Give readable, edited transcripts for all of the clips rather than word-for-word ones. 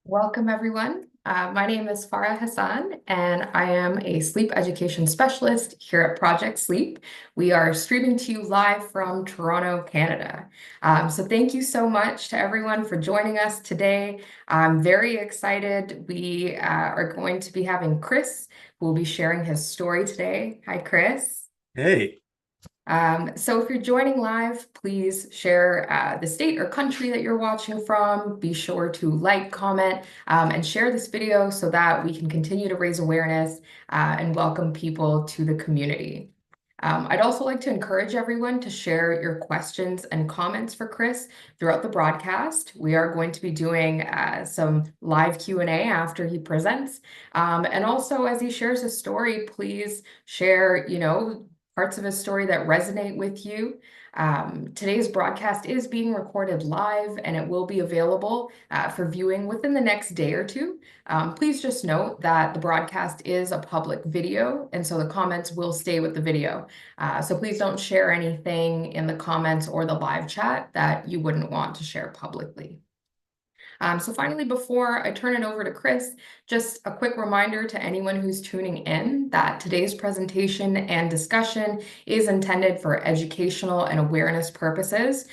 Welcome, everyone. My name is Farah Hassan, and I am a sleep education specialist here at Project Sleep. We are streaming to you live from Toronto, Canada. So thank you so much to everyone for joining us today. I'm very excited. We are going to be having Chris, who will be sharing his story today. Hi, Chris. Hey, So if you're joining live, please share the state or country that you're watching from. Be sure to like, comment, and share this video so that we can continue to raise awareness and welcome people to the community. I'd also like to encourage everyone to share your questions and comments for Chris throughout the broadcast. We are going to be doing some live Q&A after he presents. And also, as he shares his story, please share, parts of his story that resonate with you. Today's broadcast is being recorded live and it will be available for viewing within the next day or two. Please just note that the broadcast is a public video, and so the comments will stay with the video. So please don't share anything in the comments or the live chat that you wouldn't want to share publicly. So finally, before I turn it over to Chris, just a quick reminder to anyone who's tuning in that today's presentation and discussion is intended for educational and awareness purposes.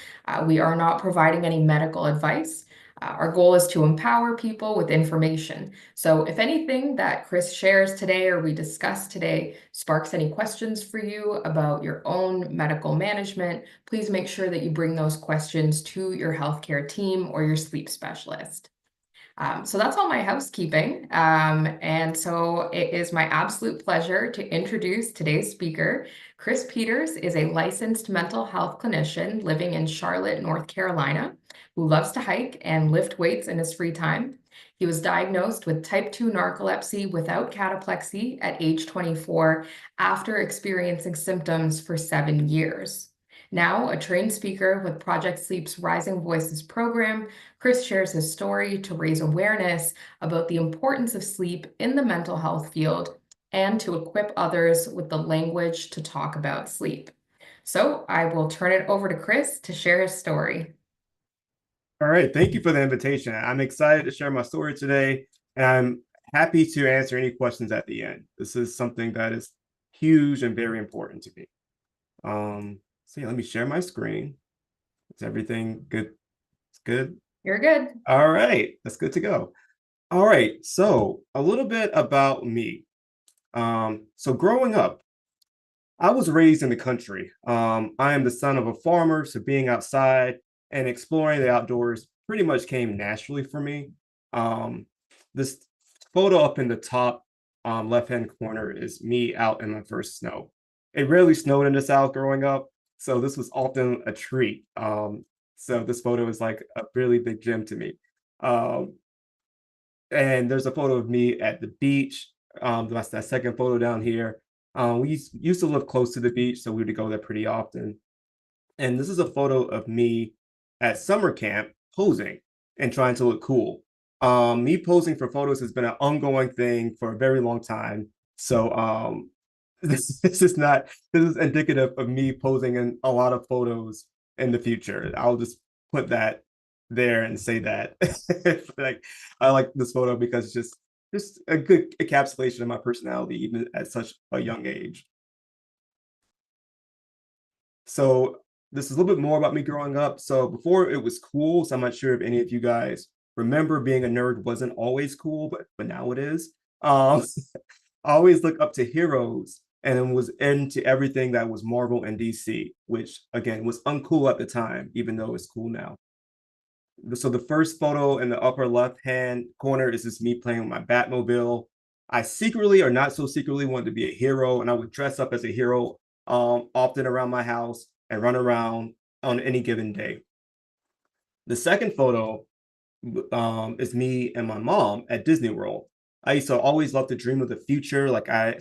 We are not providing any medical advice. Our goal is to empower people with information. So if anything that Chris shares today or we discuss today sparks any questions for you about your own medical management, please make sure that you bring those questions to your healthcare team or your sleep specialist. So that's all my housekeeping. And so it is my absolute pleasure to introduce today's speaker. Chris Peters is a licensed mental health clinician living in Charlotte, North Carolina, who loves to hike and lift weights in his free time. He was diagnosed with type 2 narcolepsy without cataplexy at age 24 after experiencing symptoms for 7 years. Now, a trained speaker with Project Sleep's Rising Voices program, Chris shares his story to raise awareness about the importance of sleep in the mental health field and to equip others with the language to talk about sleep. So I will turn it over to Chris to share his story. all right. Thank you for the invitation. I'm excited to share my story today, and I'm happy to answer any questions at the end. This is something that is huge and very important to me. So yeah, let me share my screen. Is everything good? It's good. You're good. All right, that's good to go. All right, so a little bit about me. So growing up, I was raised in the country. I am the son of a farmer, so being outside and exploring the outdoors pretty much came naturally for me. Um, this photo up in the top left-hand corner is me out in my first snow. It rarely snowed in the South growing up, so this was often a treat. So this photo is like a really big gem to me. Um, and there's a photo of me at the beach. That's that second photo down here. We used to live close to the beach, so we would go there pretty often. And this is a photo of me at summer camp posing and trying to look cool. Me posing for photos has been an ongoing thing for a very long time. So this is indicative of me posing in a lot of photos in the future. I'll just put that there and say that. Like I like this photo because it's just a good encapsulation of my personality, even at such a young age. So this is a little bit more about me growing up. So before it was cool, so I'm not sure if any of you guys remember being a nerd wasn't always cool, but now it is. I always look up to heroes and was into everything that was Marvel and DC, which again was uncool at the time, even though it's cool now. So the first photo in the upper left hand corner is just me playing with my Batmobile. I secretly or not so secretly wanted to be a hero, and I would dress up as a hero often around my house and run around on any given day. The second photo is me and my mom at Disney World. I used to always love to dream of the future.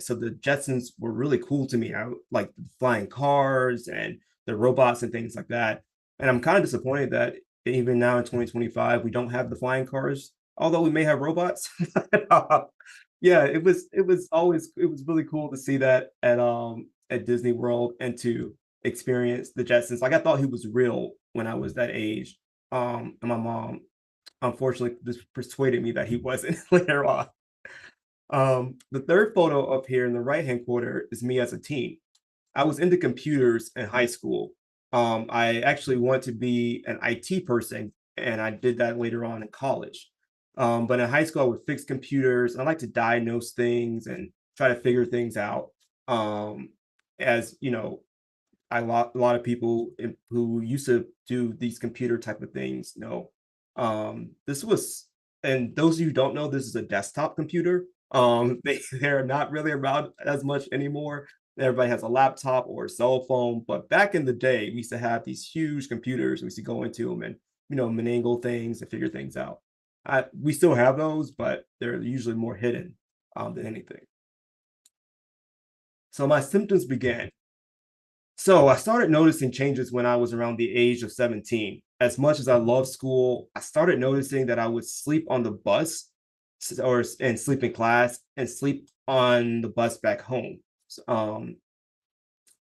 So the Jetsons were really cool to me. I like flying cars and the robots and things like that. And I'm kind of disappointed that even now in 2025, we don't have the flying cars, although we may have robots. Yeah, it was really cool to see that at Disney World and to experience the Jetsons. Like I thought he was real when I was that age. And my mom unfortunately, this persuaded me that he wasn't later on. The third photo up here in the right-hand corner is me as a teen. I was into computers in high school. I actually wanted to be an IT person, and I did that later on in college. But in high school, I would fix computers. I like to diagnose things and try to figure things out. Um, as you know, a lot of people who used to do these computer type of things know. This was, and those of you who don't know, this is a desktop computer. They're not really around as much anymore. Everybody has a laptop or a cell phone, but back in the day, we used to have these huge computers. We used to go into them and finagle things and figure things out. We still have those, but they're usually more hidden than anything. So my symptoms began. So I started noticing changes when I was around the age of 17. As much as I loved school, I started noticing that I would sleep on the bus and sleep in class and sleep on the bus back home. Um,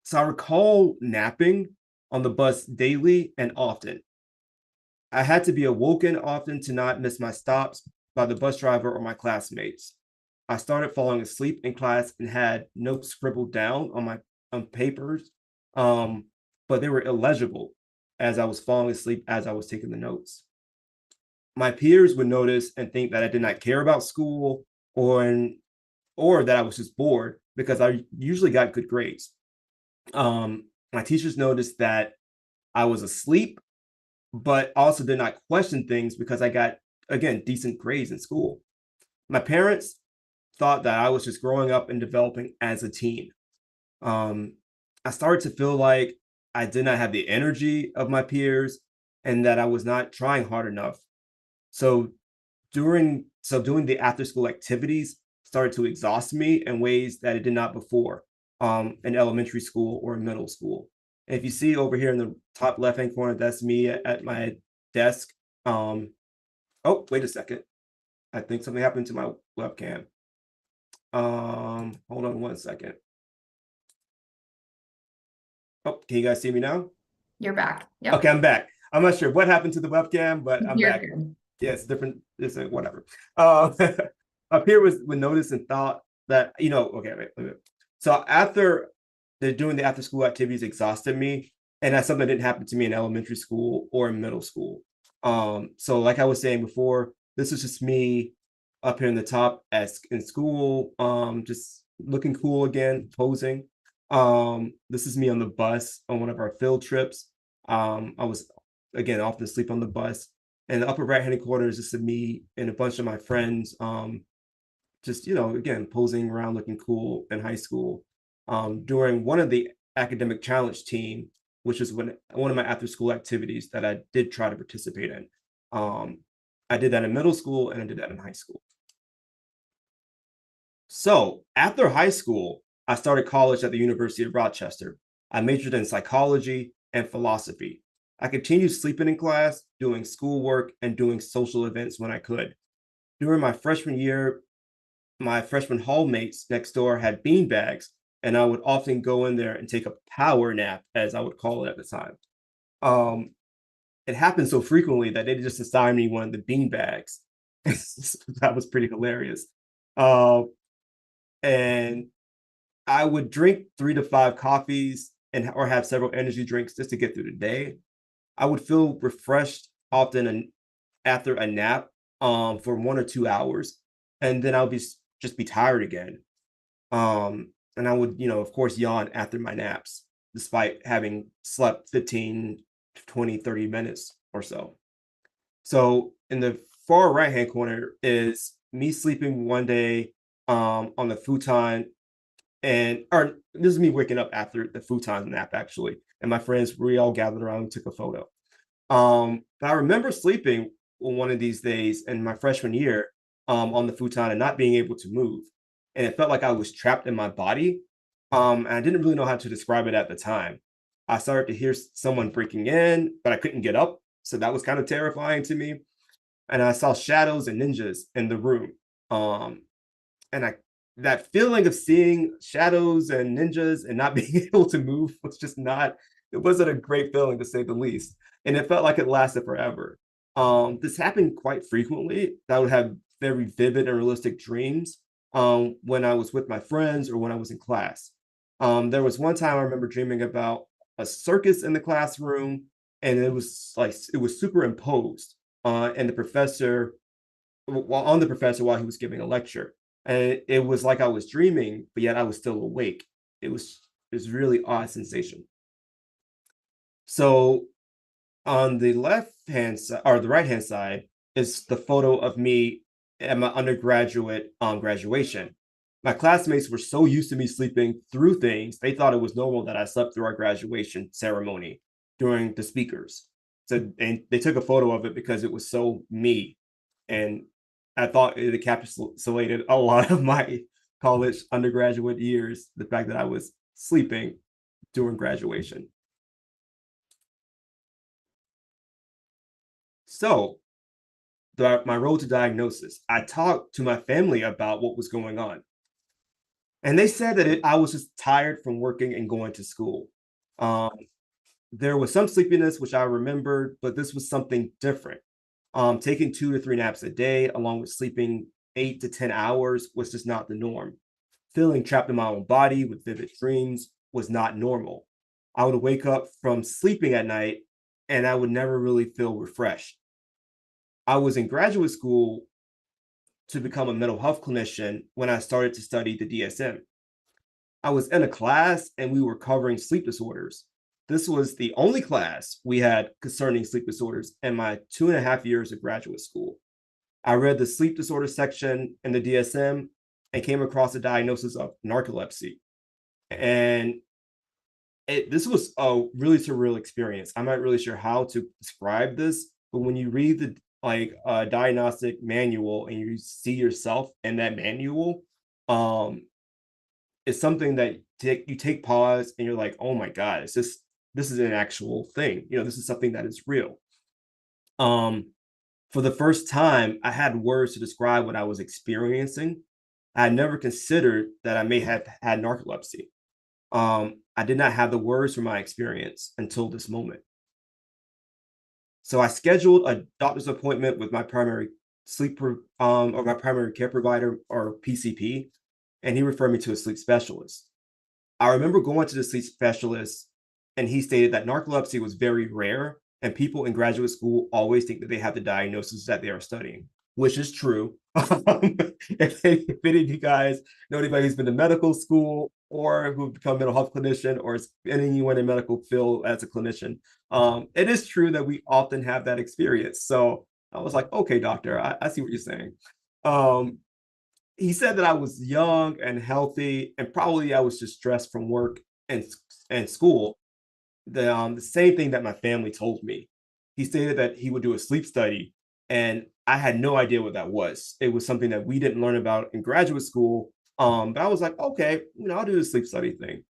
so I recall napping on the bus daily and often. I had to be awoken often to not miss my stops by the bus driver or my classmates. I started falling asleep in class and had notes scribbled down on my on papers, um, but they were illegible as I was falling asleep as I was taking the notes. My peers would notice and think that I did not care about school or or that I was just bored because I usually got good grades. My teachers noticed that I was asleep, but also did not question things because I got, again, decent grades in school. My parents thought that I was just growing up and developing as a teen. Um, I started to feel like I did not have the energy of my peers and that I was not trying hard enough. So doing the after school activities started to exhaust me in ways that it did not before in elementary school or middle school. And if you see over here in the top left hand corner, that's me at my desk. Oh, wait a second. I think something happened to my webcam. Hold on one second. Oh, can you guys see me now? You're back. Okay, Yep. I'm back. I'm not sure what happened to the webcam, but I'm You're back. good. Yeah, it's different. It's whatever. Uh, up here was when noticed and thought that okay, wait. So after doing the after school activities exhausted me, and that's something that didn't happen to me in elementary school or in middle school. So like I was saying before, this is just me up here in the top as in school, just looking cool again, posing. This is me on the bus on one of our field trips. I was again often asleep on the bus. And the upper right hand corner is just me and a bunch of my friends, just again posing around looking cool in high school. During one of the academic challenge team, which is one of my after school activities that I did try to participate in. Um, I did that in middle school and I did that in high school. So after high school, I started college at the University of Rochester. I majored in psychology and philosophy. I continued sleeping in class, doing schoolwork, and doing social events when I could. During my freshman year, my freshman hallmates next door had bean bags, and I would often go in there and take a power nap, as I would call it at the time. Um, it happened so frequently that they just assigned me one of the bean bags. That was pretty hilarious. Uh, and I would drink 3 to 5 coffees and or have several energy drinks just to get through the day. I would feel refreshed often after a nap for 1 or 2 hours, and then I'll just be tired again. And I would, of course, yawn after my naps, despite having slept 15, 20, 30 minutes or so. So in the far right hand corner is me sleeping one day on the futon and or this is me waking up after the futon nap actually. And my friends, we all gathered around and took a photo. I remember sleeping on one of these days in my freshman year on the futon and not being able to move. And it felt like I was trapped in my body. And I didn't really know how to describe it at the time. I started to hear someone breaking in, but I couldn't get up. So that was kind of terrifying to me. And I saw shadows and ninjas in the room. Um, and I that feeling of seeing shadows and ninjas and not being able to move was just not, it wasn't a great feeling to say the least. And it felt like it lasted forever. This happened quite frequently. I would have very vivid and realistic dreams when I was with my friends or when I was in class. There was one time I remember dreaming about a circus in the classroom, and it was like it was superimposed and the professor while on the professor while he was giving a lecture. And it was like I was dreaming, but yet I was still awake. It was really odd sensation. So on the left hand side or the right hand side is the photo of me at my undergraduate graduation. My classmates were so used to me sleeping through things, they thought it was normal that I slept through our graduation ceremony during the speakers. So, and they took a photo of it because it was so me. And I thought it encapsulated a lot of my college undergraduate years, the fact that I was sleeping during graduation. So, my road to diagnosis, I talked to my family about what was going on. And they said that I was just tired from working and going to school. Um, there was some sleepiness, which I remembered, but this was something different. Taking 2 to 3 naps a day, along with sleeping 8 to 10 hours, was just not the norm. Feeling trapped in my own body with vivid dreams was not normal. I would wake up from sleeping at night and I would never really feel refreshed. I was in graduate school to become a mental health clinician when I started to study the DSM. I was in a class and we were covering sleep disorders. This was the only class we had concerning sleep disorders in my 2.5 years of graduate school. I read the sleep disorder section in the DSM and came across a diagnosis of narcolepsy. And this was a really surreal experience. I'm not really sure how to describe this, but when you read the diagnostic manual and you see yourself in that manual, um, it's something that you take pause and you're like, oh my god, this is an actual thing. You know, this is something that is real. Um, for the first time, I had words to describe what I was experiencing. I had never considered that I may have had narcolepsy. I did not have the words for my experience until this moment. So I scheduled a doctor's appointment with my primary or my primary care provider or PCP, and he referred me to a sleep specialist. I remember going to the sleep specialist, and he stated that narcolepsy was very rare, and people in graduate school always think that they have the diagnosis that they are studying, which is true. If any of you guys know anybody who's been to medical school or who become a mental health clinician or is anyone in medical field as a clinician, it is true that we often have that experience. So I was like, okay, doctor, I see what you're saying. Um, he said that I was young and healthy, and probably I was just stressed from work and school. The same thing that my family told me. He stated that he would do a sleep study, and I had no idea what that was. It was something that we didn't learn about in graduate school. But I was like, okay, I'll do the sleep study thing.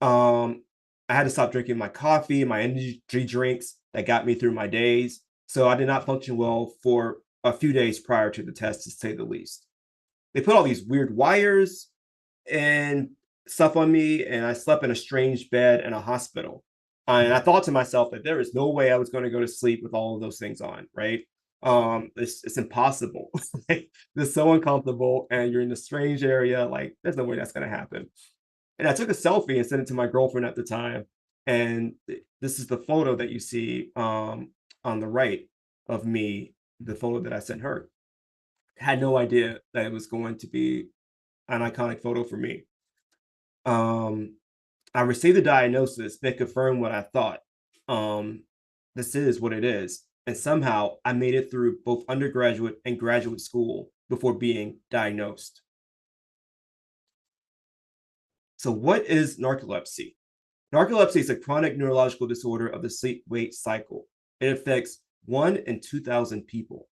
Um, I had to stop drinking my coffee, my energy drinks that got me through my days. So I did not function well for a few days prior to the test, to say the least. They put all these weird wires and stuff on me, and I slept in a strange bed in a hospital. And I thought to myself that there is no way I was going to go to sleep with all of those things on, right? It's impossible. Like, it's so uncomfortable, and you're in a strange area. Like, there's no way that's going to happen. And I took a selfie and sent it to my girlfriend at the time. And this is the photo that you see on the right of me, the photo that I sent her. Had no idea that it was going to be an iconic photo for me. Um, I received the diagnosis that confirmed what I thought. Um, this is what it is. And somehow I made it through both undergraduate and graduate school before being diagnosed. So, what is narcolepsy? Narcolepsy is a chronic neurological disorder of the sleep wake cycle. It affects 1 in 2,000 people.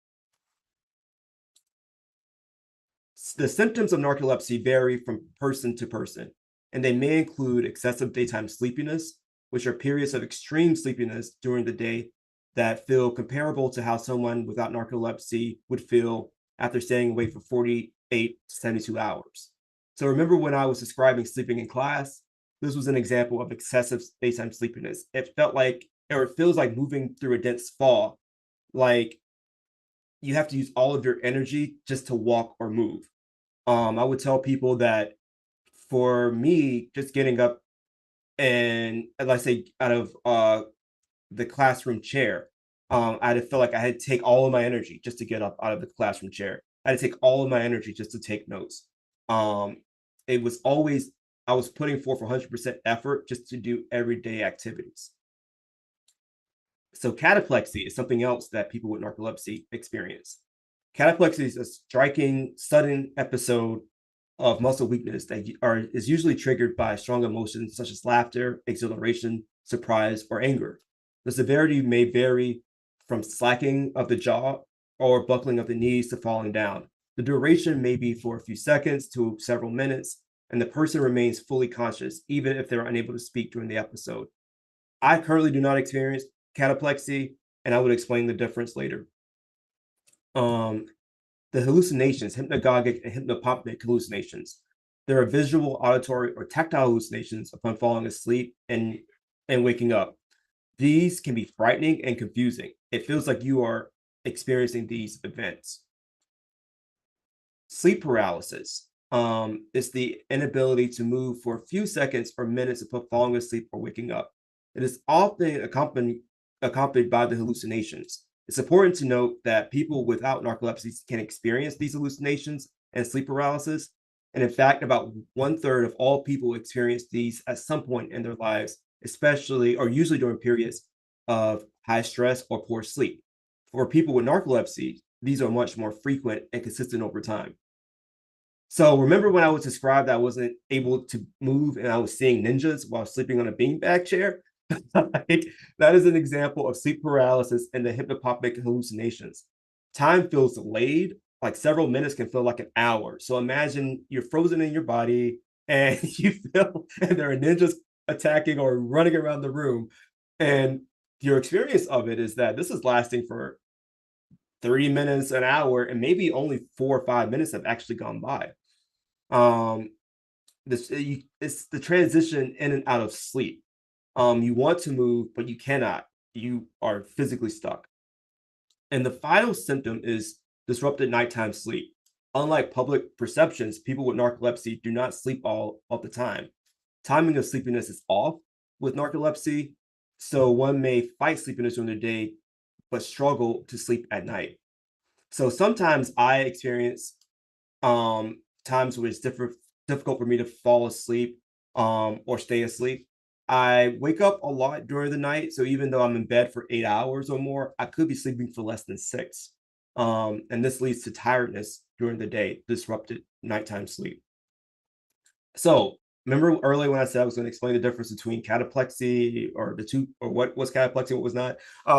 The symptoms of narcolepsy vary from person to person, and they may include excessive daytime sleepiness, which are periods of extreme sleepiness during the day that feel comparable to how someone without narcolepsy would feel after staying awake for 48 to 72 hours. So remember when I was describing sleeping in class? This was an example of excessive daytime sleepiness. It felt like, or it feels like moving through a dense fog, like you have to use all of your energy just to walk or move. I would tell people that for me, just getting up and let's say out of the classroom chair, I had to feel like I had to take all of my energy just to get up out of the classroom chair. I had to take all of my energy just to take notes. Um, it was always I was putting forth 100% effort just to do everyday activities. So cataplexy is something else that people with narcolepsy experience. Cataplexy is a striking, sudden episode of muscle weakness that is usually triggered by strong emotions such as laughter, exhilaration, surprise, or anger. The severity may vary from slacking of the jaw or buckling of the knees to falling down. The duration may be for a few seconds to several minutes, and the person remains fully conscious even if they're unable to speak during the episode. I currently do not experience cataplexy, and I would explain the difference later. Um, the hallucinations, hypnagogic and hypnopompic hallucinations. There are visual, auditory, or tactile hallucinations upon falling asleep and waking up. These can be frightening and confusing. It feels like you are experiencing these events. Sleep paralysis is the inability to move for a few seconds or minutes upon falling asleep or waking up. It is often accompanied by the hallucinations. It's important to note that people without narcolepsy can experience these hallucinations and sleep paralysis. And in fact, about 1/3 of all people experience these at some point in their lives, especially or usually during periods of high stress or poor sleep. For people with narcolepsy, these are much more frequent and consistent over time. So remember when I was described that I wasn't able to move and I was seeing ninjas while sleeping on a beanbag chair? Like, that is an example of sleep paralysis and the hypnopompic hallucinations. Time feels delayed, like several minutes can feel like an hour. So imagine you're frozen in your body and you feel and there are ninjas attacking or running around the room. And your experience of it is that this is lasting for 30 minutes, an hour, and maybe only 4 or 5 minutes have actually gone by. Um, it's the transition in and out of sleep. You want to move, but you cannot. You are physically stuck. And the final symptom is disrupted nighttime sleep. Unlike public perceptions, people with narcolepsy do not sleep all of the time. Timing of sleepiness is off with narcolepsy, so one may fight sleepiness during the day, but struggle to sleep at night. So sometimes I experience times where it's difficult for me to fall asleep or stay asleep. I wake up a lot during the night, so even though I'm in bed for 8 hours or more, I could be sleeping for less than six. And this leads to tiredness during the day, disrupted nighttime sleep. So remember earlier when I said I was going to explain the difference between cataplexy or the two, or what was cataplexy, what was not.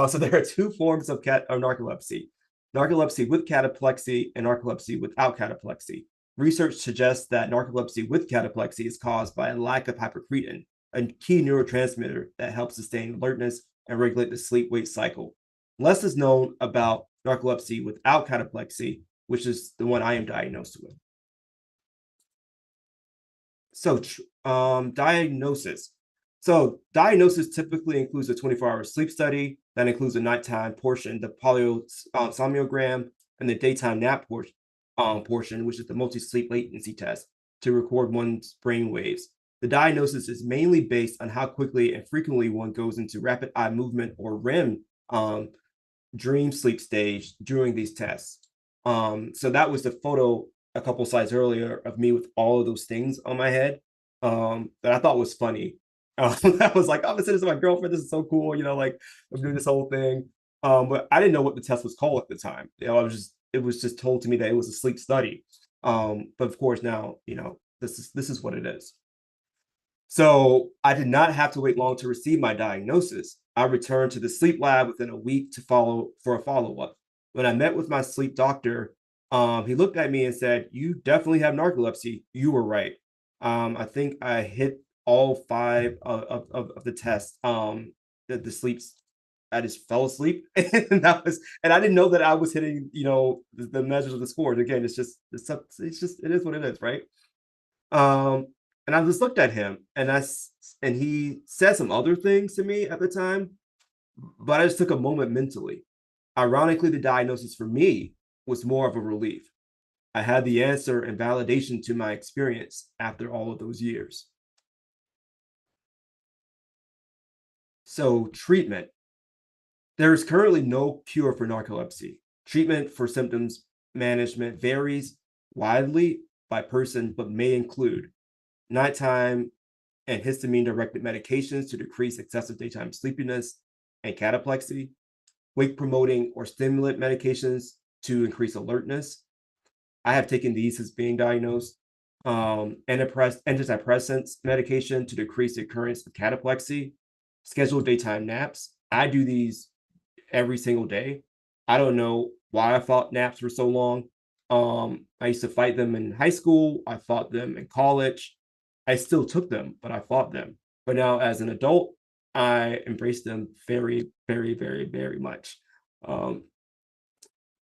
So there are two forms of narcolepsy: narcolepsy with cataplexy and narcolepsy without cataplexy. Research suggests that narcolepsy with cataplexy is caused by a lack of hypocretin, a key neurotransmitter that helps sustain alertness and regulate the sleep-wake cycle. Less is known about narcolepsy without cataplexy, which is the one I am diagnosed with. So, diagnosis. So, diagnosis typically includes a 24-hour sleep study that includes a nighttime portion, the polysomnogram, and the daytime nap portion, which is the multi-sleep latency test to record one's brain waves. The diagnosis is mainly based on how quickly and frequently one goes into rapid eye movement or REM dream sleep stage during these tests. So that was the photo a couple slides earlier of me with all of those things on my head that I thought was funny. I was like, oh, this is my girlfriend. This is so cool. Like I'm doing this whole thing. But I didn't know what the test was called at the time. It was just told to me that it was a sleep study. But of course now, this is what it is. So I did not have to wait long to receive my diagnosis. I returned to the sleep lab within a week to follow for a follow-up. When I met with my sleep doctor, he looked at me and said, "You definitely have narcolepsy. You were right." I think I hit all five of the tests. The sleeps. I just fell asleep, and I didn't know that I was hitting, the measures of the scores. Again, it is what it is, right? Um, and I just looked at him and he said some other things to me at the time, but I just took a moment mentally. Ironically, the diagnosis for me was more of a relief. I had the answer and validation to my experience after all of those years. So, treatment. There is currently no cure for narcolepsy. Treatment for symptoms management varies widely by person, but may include nighttime and histamine directed medications to decrease excessive daytime sleepiness and cataplexy, wake promoting or stimulant medications to increase alertness. I have taken these as being diagnosed. Antidepressants medication to decrease the occurrence of cataplexy, scheduled daytime naps. I do these every single day. I don't know why I thought naps were so long. I used to fight them in high school. I fought them in college. I still took them, but I fought them. But now, as an adult, I embrace them very, very, very, very much. Um,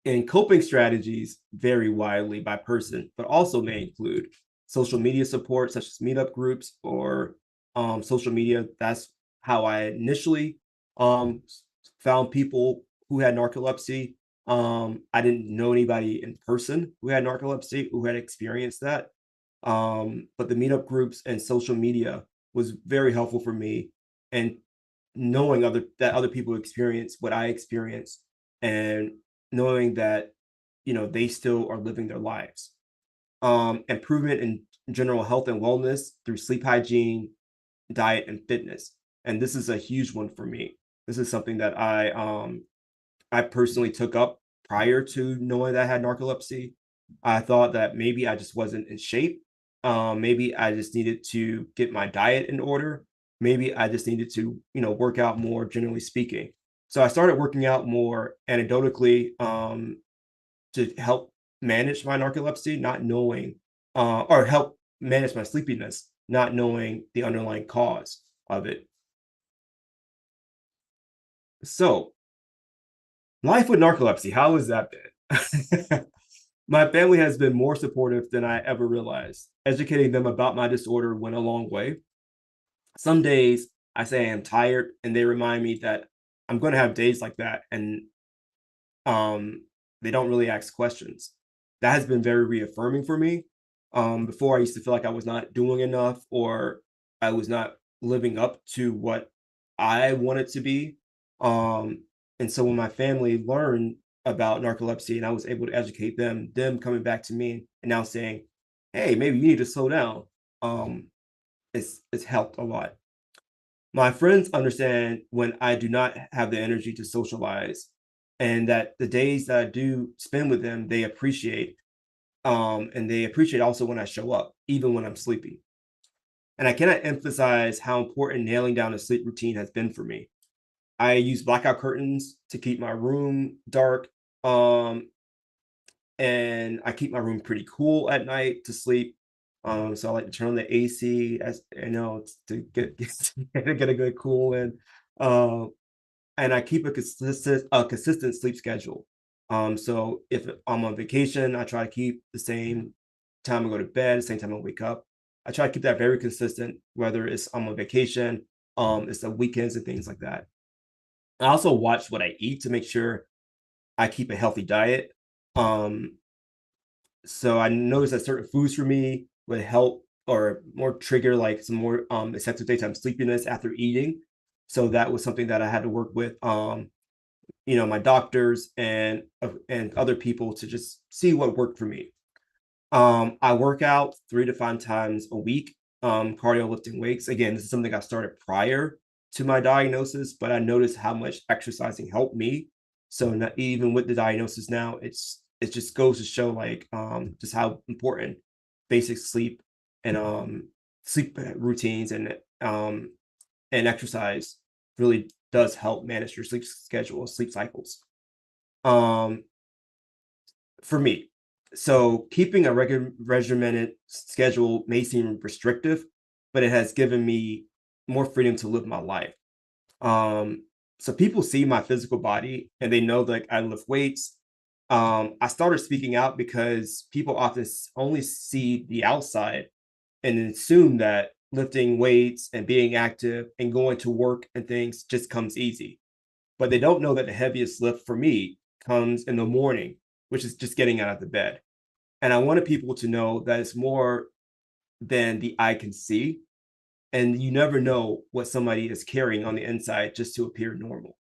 and coping strategies vary widely by person, but also may include social media support, such as meetup groups or social media. That's how I initially um, found people who had narcolepsy. I didn't know anybody in person who had narcolepsy who had experienced that. But the meetup groups and social media was very helpful for me, and knowing other people experience what I experienced, and knowing that they still are living their lives. Improvement in general health and wellness through sleep hygiene, diet, and fitness. And this is a huge one for me. This is something that I personally took up prior to knowing that I had narcolepsy. I thought that maybe I just wasn't in shape. Maybe I just needed to get my diet in order. Maybe I just needed to, work out more, generally speaking. So I started working out more anecdotally to help manage my narcolepsy, not knowing, or help manage my sleepiness, not knowing the underlying cause of it. So, life with narcolepsy, how has that been? My family has been more supportive than I ever realized. Educating them about my disorder went a long way. Some days I say I am tired, and they remind me that I'm going to have days like that, and um, they don't really ask questions. That has been very reaffirming for me. Before I used to feel like I was not doing enough, or I was not living up to what I wanted to be. Um, and so when my family learned about narcolepsy and I was able to educate them coming back to me and now saying, "Hey, maybe you need to slow down." Um, it's helped a lot. My friends understand when I do not have the energy to socialize, and that the days that I do spend with them, they appreciate. And they appreciate also when I show up, even when I'm sleepy. And I cannot emphasize how important nailing down a sleep routine has been for me. I use blackout curtains to keep my room dark. Um, and I keep my room pretty cool at night to sleep. So I like to turn on the AC as to get a good cool in. Um, and I keep a consistent sleep schedule. So if I'm on vacation, I try to keep the same time I go to bed, the same time I wake up. I try to keep that very consistent, whether it's I'm on vacation, it's the weekends and things like that. I also watch what I eat to make sure I keep a healthy diet. Um, so I noticed that certain foods for me would help or more trigger like some more excessive daytime sleepiness after eating. So that was something that I had to work with my doctors and other people to just see what worked for me. I work out 3 to 5 times a week, cardio lifting weights. Again, this is something I started prior to my diagnosis, but I noticed how much exercising helped me. So not, even with the diagnosis now, it just goes to show like just how important basic sleep routines um and exercise really does help manage your sleep schedule and sleep cycles. Um, for me. So keeping a regular regimented schedule may seem restrictive, but it has given me more freedom to live my life. Um, so people see my physical body and they know that I lift weights. I started speaking out because people often only see the outside and assume that lifting weights and being active and going to work and things just comes easy. But they don't know that the heaviest lift for me comes in the morning, which is just getting out of the bed. And I wanted people to know that it's more than the eye can see. And you never know what somebody is carrying on the inside just to appear normal.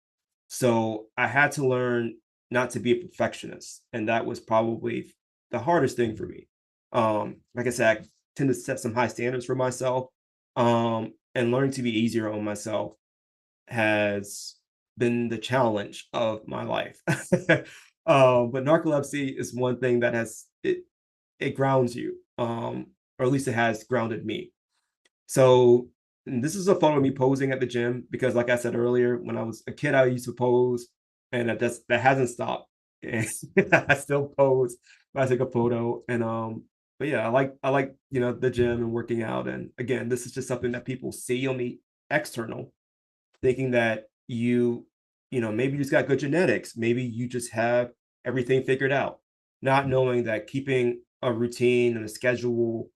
So I had to learn not to be a perfectionist. And that was probably the hardest thing for me. Like I said, I tend to set some high standards for myself. And learning to be easier on myself has been the challenge of my life. But narcolepsy is one thing that it grounds you, or at least it has grounded me. So this is a photo of me posing at the gym because, like I said earlier, when I was a kid, I used to pose, and that hasn't stopped. And I still pose when I take a photo. And but yeah, I like the gym and working out. And again, this is just something that people see on the external, thinking that maybe you just got good genetics, maybe you just have everything figured out, not knowing that keeping a routine and a schedule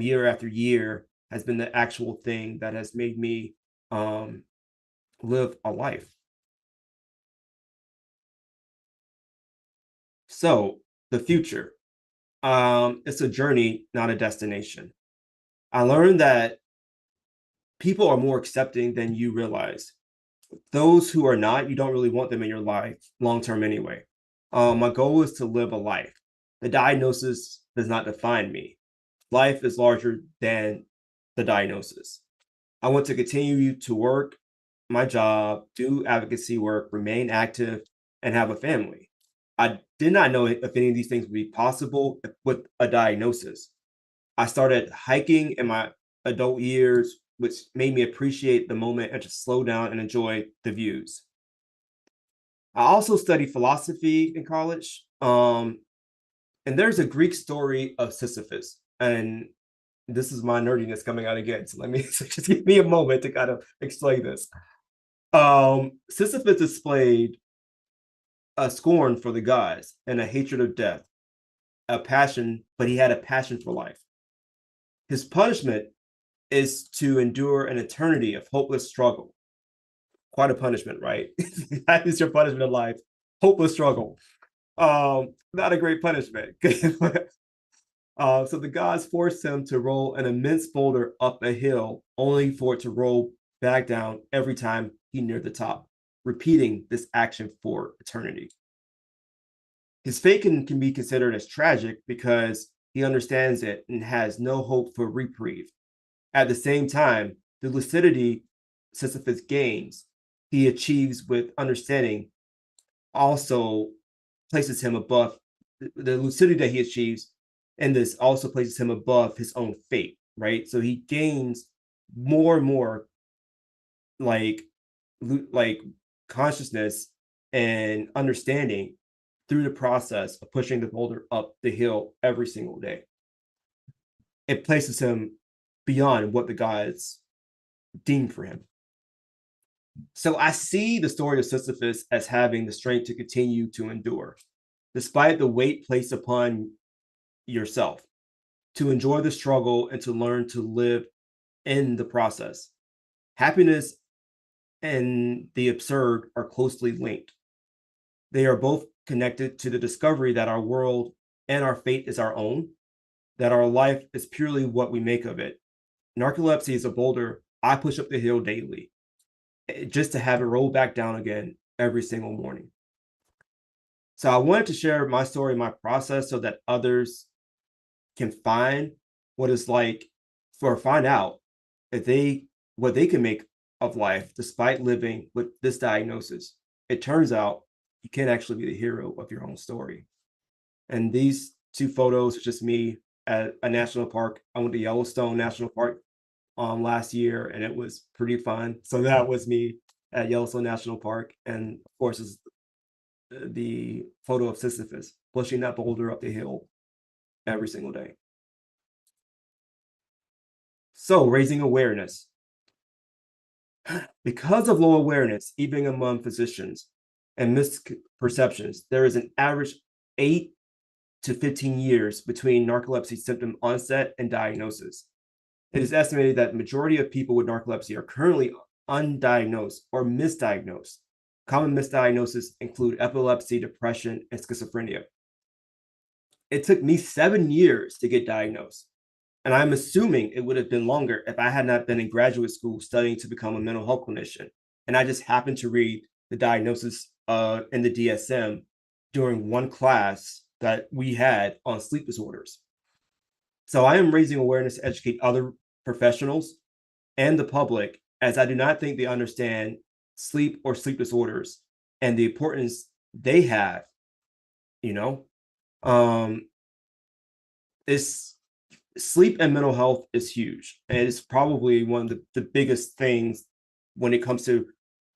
year after year has been the actual thing that has made me um, live a life. So the future, it's a journey, not a destination. I learned that people are more accepting than you realize. Those who are not, you don't really want them in your life long term anyway. My goal is to live a life. The diagnosis does not define me. Life is larger than the diagnosis. I want to continue to work my job, do advocacy work, remain active, and have a family. I did not know if any of these things would be possible with a diagnosis. I started hiking in my adult years, which made me appreciate the moment and just slow down and enjoy the views. I also studied philosophy in college. And there's a Greek story of Sisyphus. And this is my nerdiness coming out again. So let me just give me a moment to kind of explain this. Sisyphus displayed a scorn for the gods and a hatred of death, a passion, but he had a passion for life. His punishment is to endure an eternity of hopeless struggle. Quite a punishment, right? That is your punishment in life. Hopeless struggle. Not a great punishment. So the gods forced him to roll an immense boulder up a hill, only for it to roll back down every time he neared the top, repeating this action for eternity. His fate can be considered as tragic because he understands it and has no hope for reprieve. At the same time, the lucidity Sisyphus gains, he achieves with understanding, also places him above the lucidity that he achieves, and this also places him above his own fate, right? So he gains more and more like like consciousness and understanding through the process of pushing the boulder up the hill every single day. It places him beyond what the gods deemed for him. So I see the story of Sisyphus as having the strength to continue to endure, despite the weight placed upon yourself, to enjoy the struggle and to learn to live in the process. Happiness and the absurd are closely linked. They are both connected to the discovery that our world and our fate is our own, that our life is purely what we make of it. Narcolepsy is a boulder I push up the hill daily, just to have it roll back down again every single morning. So I wanted to share my story, my process, so that others can find what it's like, or find out if they what they can make of life despite living with this diagnosis. It turns out you can actually be the hero of your own story. And these two photos are just me at a national park. I went to Yellowstone National Park last year, and it was pretty fun. So that was me at Yellowstone National Park, and of course, is the photo of Sisyphus pushing that boulder up the hill every single day. So raising awareness. Because of low awareness, even among physicians and misperceptions, there is an average 8 to 15 years between narcolepsy symptom onset and diagnosis. It is estimated that the majority of people with narcolepsy are currently undiagnosed or misdiagnosed. Common misdiagnoses include epilepsy, depression, and schizophrenia. It took me 7 years to get diagnosed. And I'm assuming it would have been longer if I had not been in graduate school studying to become a mental health clinician. And I just happened to read the diagnosis in the DSM during one class that we had on sleep disorders. So I am raising awareness to educate other professionals and the public, as I do not think they understand sleep or sleep disorders and the importance they have, you know. Um, it's sleep and mental health is huge. And it's probably one of the biggest things when it comes to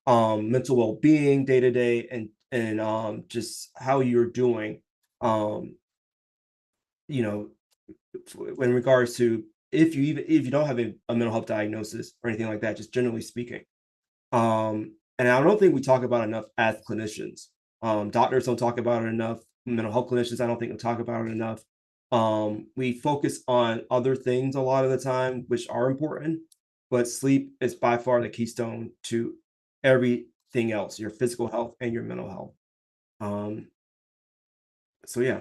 mental well-being day to day and just how you're doing um you know in regards to if you don't have a mental health diagnosis or anything like that, just generally speaking. And I don't think we talk about it enough as clinicians. Doctors don't talk about it enough. Mental health clinicians, I don't think, talk about it enough. We focus on other things a lot of the time, which are important, but sleep is by far the keystone to everything else, your physical health and your mental health. Um, so yeah,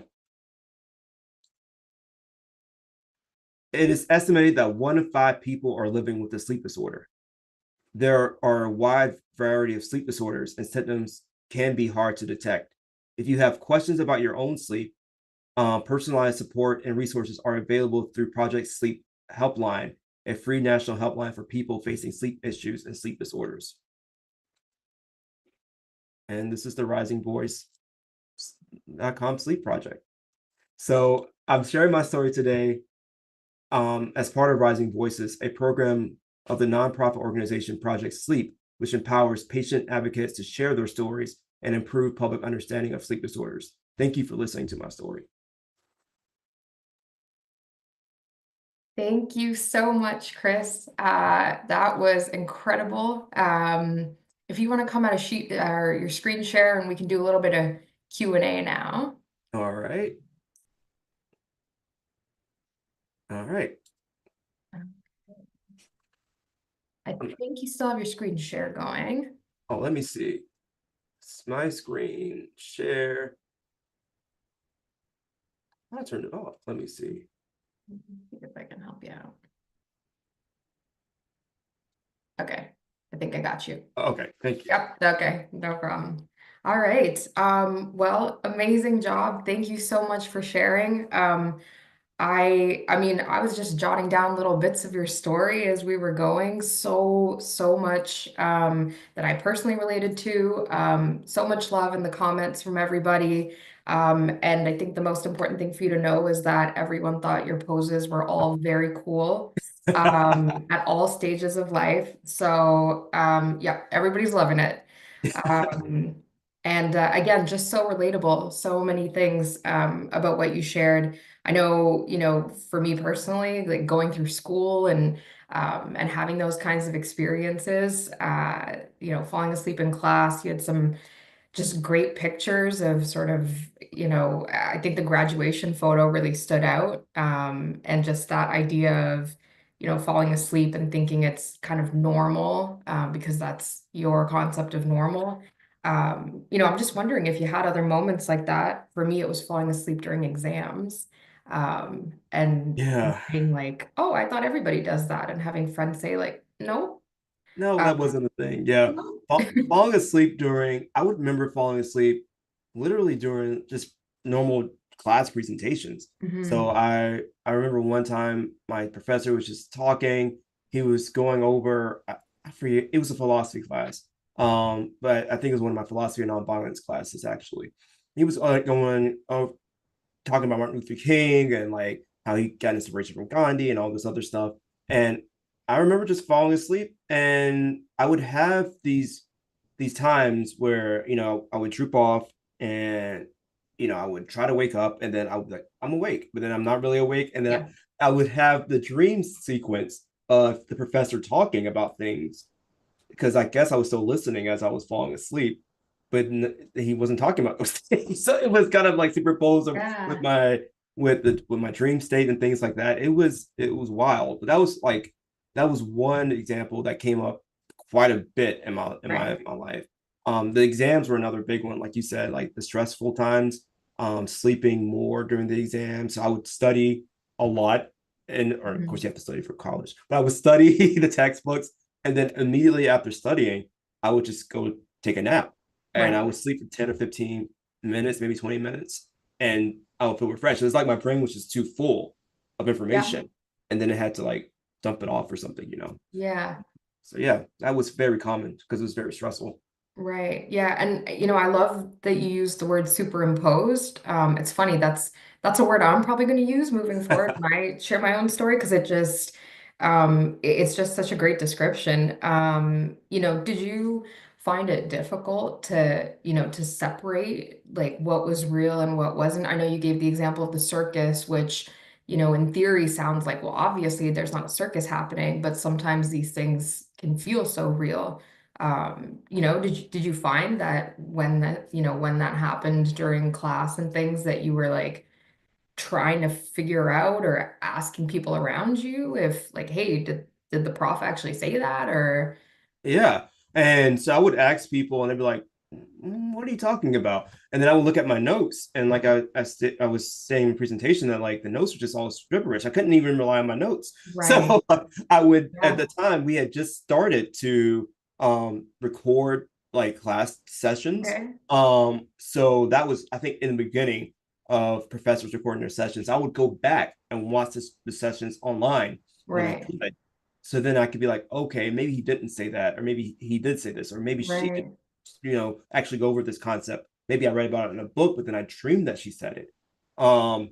it is estimated that 1 in 5 people are living with a sleep disorder. There are a wide variety of sleep disorders, and symptoms can be hard to detect. If you have questions about your own sleep, personalized support and resources are available through Project Sleep Helpline, a free national helpline for people facing sleep issues and sleep disorders. And this is the Rising Voice.com sleep project. So I'm sharing my story today as part of Rising Voices, a program of the nonprofit organization Project Sleep, which empowers patient advocates to share their stories and improve public understanding of sleep disorders. Thank you for listening to my story. Thank you so much, Chris. That was incredible. If you want to come out of sheet or your screen share, and we can do a little bit of Q&A now. All right. All right. I think you still have your screen share going. Oh, let me see. It's my screen share. I turned it off. Let me see. See if I can help you out. Okay, I think I got you. Okay, thank you. Yep, okay, no problem. All right. Well, amazing job. Thank you so much for sharing. I mean, I was just jotting down little bits of your story as we were going. So much that I personally related to. So much love in the comments from everybody. And I think the most important thing for you to know is that everyone thought your poses were all very cool at all stages of life. So yeah, everybody's loving it. Um, and again, just so relatable, so many things about what you shared. I know, for me personally, like going through school and having those kinds of experiences, falling asleep in class, you had some just great pictures of sort of, I think the graduation photo really stood out. And just that idea of, falling asleep and thinking it's kind of normal, because that's your concept of normal. I'm just wondering if you had other moments like that. For me, it was falling asleep during exams. And Yeah. being like, oh, I thought everybody does that, and having friends say like, no. No, uh, that wasn't a thing. Yeah. no. Falling asleep I would remember falling asleep literally during just normal class presentations. So Mhm. I remember one time my professor was just talking. He was going over, I forget, it was a philosophy class. But I think it was one of my philosophy and nonviolence classes actually. He was going talking about Martin Luther King and like how he got inspiration from Gandhi and all this other stuff. And I remember just falling asleep, and I would have these times where I would droop off, and I would try to wake up, and then I would be like, I'm awake, but then I'm not really awake, and then Yeah. I would have the dream sequence of the professor talking about things, because I guess I was still listening as I was falling asleep, but he wasn't talking about those things. So it was kind of like superposed with Yeah. my dream state and things like that. It was wild, but that was one example that came up quite a bit in my Right. life. The exams were another big one, like you said, like the stressful times, sleeping more during the exams. So I would study a lot, and or of course Mhm. you have to study for college, but I would study the textbooks, and then immediately after studying, I would just go take a nap, and I Right. would sleep for 10 or 15 minutes, maybe 20 minutes, and I would feel refreshed. It's like my brain was just too full of Yeah. information, and then it had to like dump it off or something. Yeah. So yeah, that was very common because it was very stressful. Right. Yeah. And I love that you use the word superimposed. It's funny, that's a word I'm probably going to use moving forward when I share my own story because it's just such a great description. Did you find it difficult to separate like what was real and what wasn't? I know you gave the example of the circus, which, in theory sounds like, well, obviously there's not a circus happening, but sometimes these things can feel so real. Did you find that when that happened during class and things that you were like trying to figure out or asking people around you if like, hey, did the prof actually say that or Yeah. And so I would ask people and they'd be like, what are you talking about? And then I would look at my notes and like I was saying in the presentation that like the notes were just all gibberish. I couldn't even rely on my notes. right? So I would at Yeah. the time we had just started to record like class sessions. Okay. So that was I think in the beginning of professors recording their sessions. I would go back and watch the sessions online when I Right. could. So then I could be like, okay, maybe he didn't say that, or maybe he did say this, or maybe she did, Right. actually go over this concept. Maybe I read about it in a book, but then I dreamed that she said it. Um,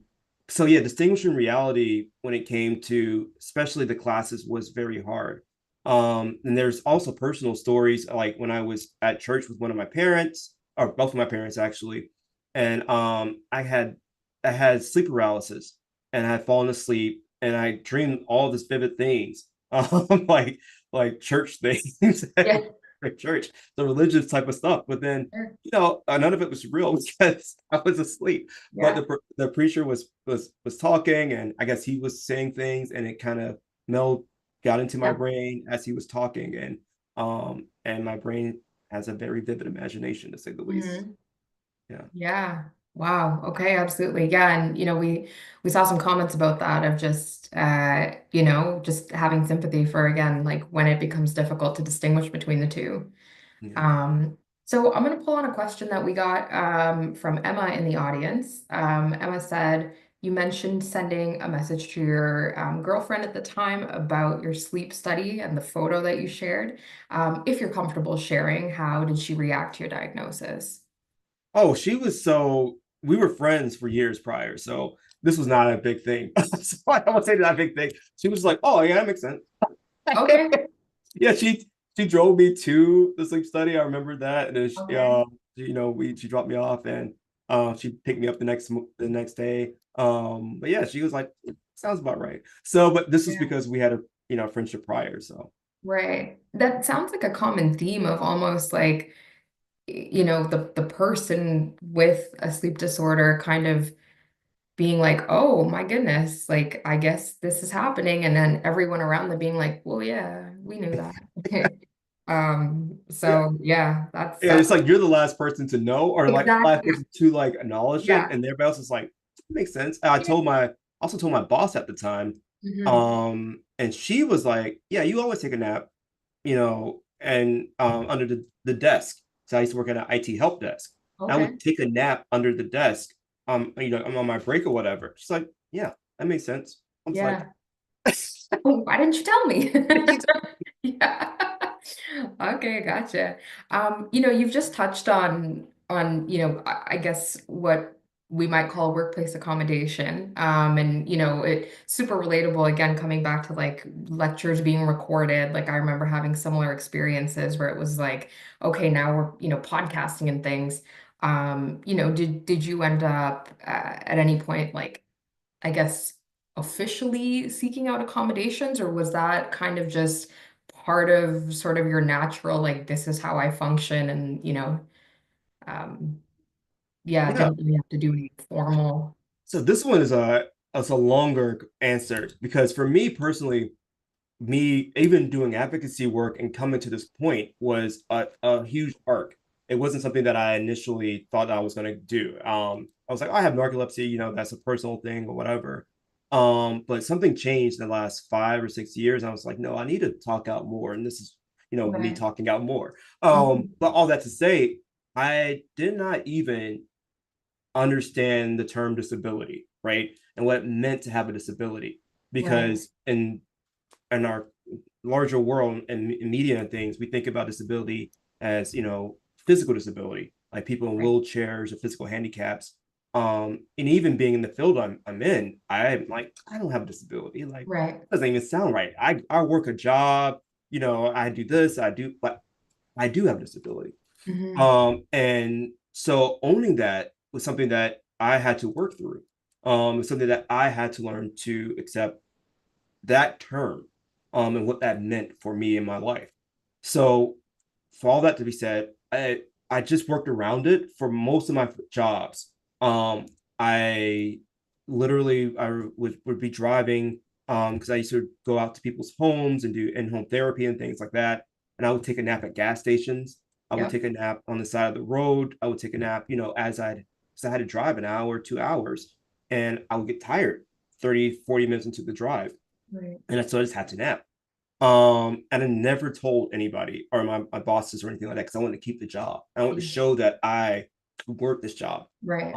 so yeah, distinguishing reality when it came to especially the classes was very hard. And there's also personal stories like when I was at church with one of my parents, or both of my parents actually, and I had sleep paralysis and I had fallen asleep and I dreamed all these vivid things like church things Yeah. like church, the religious type of stuff. But then, Sure. none of it was real because I was asleep. But Yeah. the preacher was talking, and I guess he was saying things, and it kind of meld got into my Yep. brain as he was talking, and my brain has a very vivid imagination to say the least. Mhm. Yeah. Yeah. Wow. Okay, absolutely. Yeah, and we saw some comments about that of just having sympathy for again, like when it becomes difficult to distinguish between the two. Yeah. Um, so I'm going to pull on a question that we got from Emma in the audience. Emma said, you mentioned sending a message to your girlfriend at the time about your sleep study and the photo that you shared. If you're comfortable sharing, how did she react to your diagnosis? Oh, we were friends for years prior, so this was not a big thing. So I don't say that big thing. She was like, "Oh yeah, that makes sense." Okay. Yeah, she drove me to the sleep study. I remember that, and then Okay. she dropped me off, and she picked me up the next day. But yeah, she was like, "Sounds about right." So, but this was Yeah. because we had a friendship prior. So Right. That sounds like a common theme of almost like, the person with a sleep disorder kind of being like, oh my goodness, like I guess this is happening. And then everyone around them being like, well, yeah, we knew that. yeah, So yeah, yeah, that's it's like you're the last person to know, or like the last exactly. person to like acknowledge it, Yeah. and everybody else is like, makes sense. Yeah. Also told my boss at the time, Mhm. and she was like, yeah, you always take a nap, and under the desk. So I used to work at an IT help desk. I Okay. would take a nap under the desk, I'm on my break or whatever. She's like, yeah, that makes sense. I'm just like, Yeah. Oh, why didn't you tell me? Yeah. Okay, gotcha. You've just touched on, I guess what we might call workplace accommodation. And it super relatable again, coming back to like lectures being recorded. Like I remember having similar experiences where it was like, okay, now we're, podcasting and things. Did you end up at any point like I guess, officially seeking out accommodations, or was that kind of just part of sort of your natural, like, this is how I function, and, um, yeah, yeah. didn't really have to do any formal. So this one is a longer answer because for me personally, me even doing advocacy work and coming to this point was a huge arc. it wasn't something that I initially thought I was going to do. I was like, oh, I have narcolepsy, that's a personal thing or whatever. But something changed in the last 5 or 6 years. And I was like, no, I need to talk out more. And this is, me Right. talking out more. Mhm. But all that to say, I did not even understand the term disability, right? And what it meant to have a disability. Right. Because in our larger world and media and things, we think about disability as physical disability, like people in Right. wheelchairs or physical handicaps. And even being in the field I'm in, I'm like, I don't have a disability. Like, Right. it doesn't even sound right. I work a job, I do this, I do, but I do have a disability. Hmm. And so owning that was something that I had to work through. Something that I had to learn to accept that term, and what that meant for me in my life. So, for all that to be said, I just worked around it for most of my jobs. I literally would be driving because I used to go out to people's homes and do in-home therapy and things like that. And I would take a nap at gas stations. I would Yep. take a nap on the side of the road. I would take a nap, because I had to drive an hour, 2 hours, and I would get tired 30, 40 minutes into the drive. Right. And so I just had to nap. And I never told anybody or my bosses or anything like that because I wanted to keep the job. I wanted to Mm. show that I could work this job. Right.